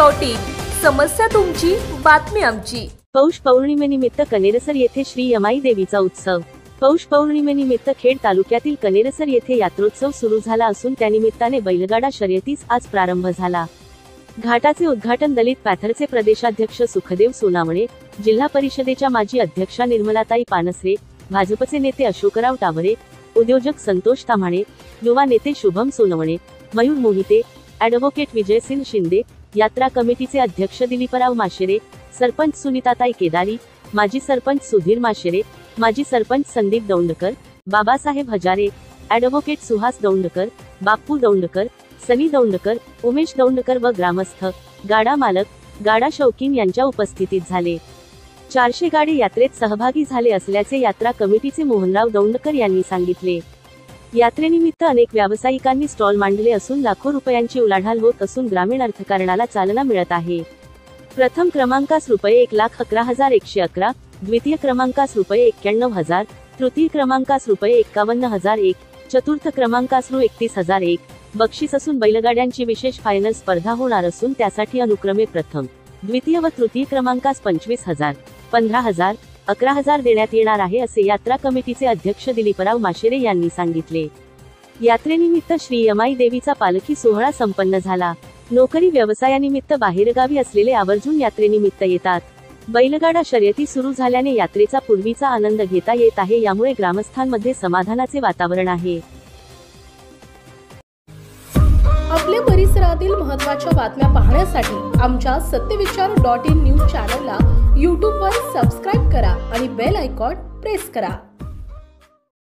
.in समस्या तुमची, बातमी आमची। पौष पौर्णिमेनिमित्त कनेरसर येथे श्री यमाई देवीचा उत्सव। पौष पौर्णिमेनिमित्त खेड तालुक्यातील कनेरसर येथे यात्रोत्सव सुरू झाला असून त्यानिमित्ताने बैलगाडा शर्यतीस आज प्रारंभ झाला। घाटाचे उद्घाटन दलित पॅथरचे प्रदेशाध्यक्ष सुखदेव सोनावणे, जिल्हा परिषदेच्या माजी अध्यक्षा निर्मलाताई पानसरे, भाजपचे नेते अशोकराव टावरे, उद्योजक संतोष ताम्हाणे, युवा नेते शुभम सोनवणे, मयूर मोहिते, ॲडव्होकेट विजयसिंह शिंदे, यात्रा कमिटीचे अध्यक्ष दिलीपराव माशेरे, सरपंच सुनीताताई केदारी, माजी सरपंच सुधीर माशेरे, माजी सरपंच संदीप दौंडकर, बाबासाहेब हजारे, ॲडव्होकेट सुहास दौंडकर, बाप्पू दौंडकर, सनी दौंडकर, उमेश दौंडकर व ग्रामस्थ, गाडा मालक, गाडा शौकीन यांच्या उपस्थितीत झाले। 400 गाडी यात्रेत सहभागी झाले असल्याचे यात्रा कमिटीचे मोहनराव दौंडकर यांनी सांगितले। यात्रेनिमित्त अनेक व्यावसायिकांनी स्टॉल मांडले असून लाखो रुपयांची उलाढाल होत असून ग्रामीण अर्थकारणाला चालना मिळत आहे। प्रथम क्रमांकास रुपये 1,11,111, द्वितीय क्रमांकास रुपये 91,000, तृतीय क्रमांकास रुपये 51,001, चतुर्थ क्रमांकास रु 31,001 बक्षीस असून बैलगाड्यांची विशेष फायनल स्पर्धा होणार असून त्यासाठी अनुक्रमे प्रथम, द्वितीय व तृतीय क्रमांकास 25,000, 15,000, 11,000 देण्यात येणार आहे असे यात्रा कमिटीचे अध्यक्ष दिलीपराव माशेरे यांनी सांगितले। यात्रेनिमित्त श्री यमाई देवीचा पालखी सोहळा संपन्न झाला। नोकरी व्यवसायानिमित्त बाहेरगावी असलेले आवर्जून यात्रेनिमित्त येतात। बैलगाडा शर्यती सुरू झाल्याने यात्रेचा पूर्वीचा आनंद घेता येत आहे, यामुळे ग्रामस्थांमध्ये समाधानाचे वातावरण आहे। आपल्या परिसरातील महत्त्वाच्या बातम्या पाहण्यासाठी आमच्या सत्यविचार.in न्यूज चॅनलला YouTube वर सबस्क्राइब करा आणि बेल आयकॉन प्रेस करा।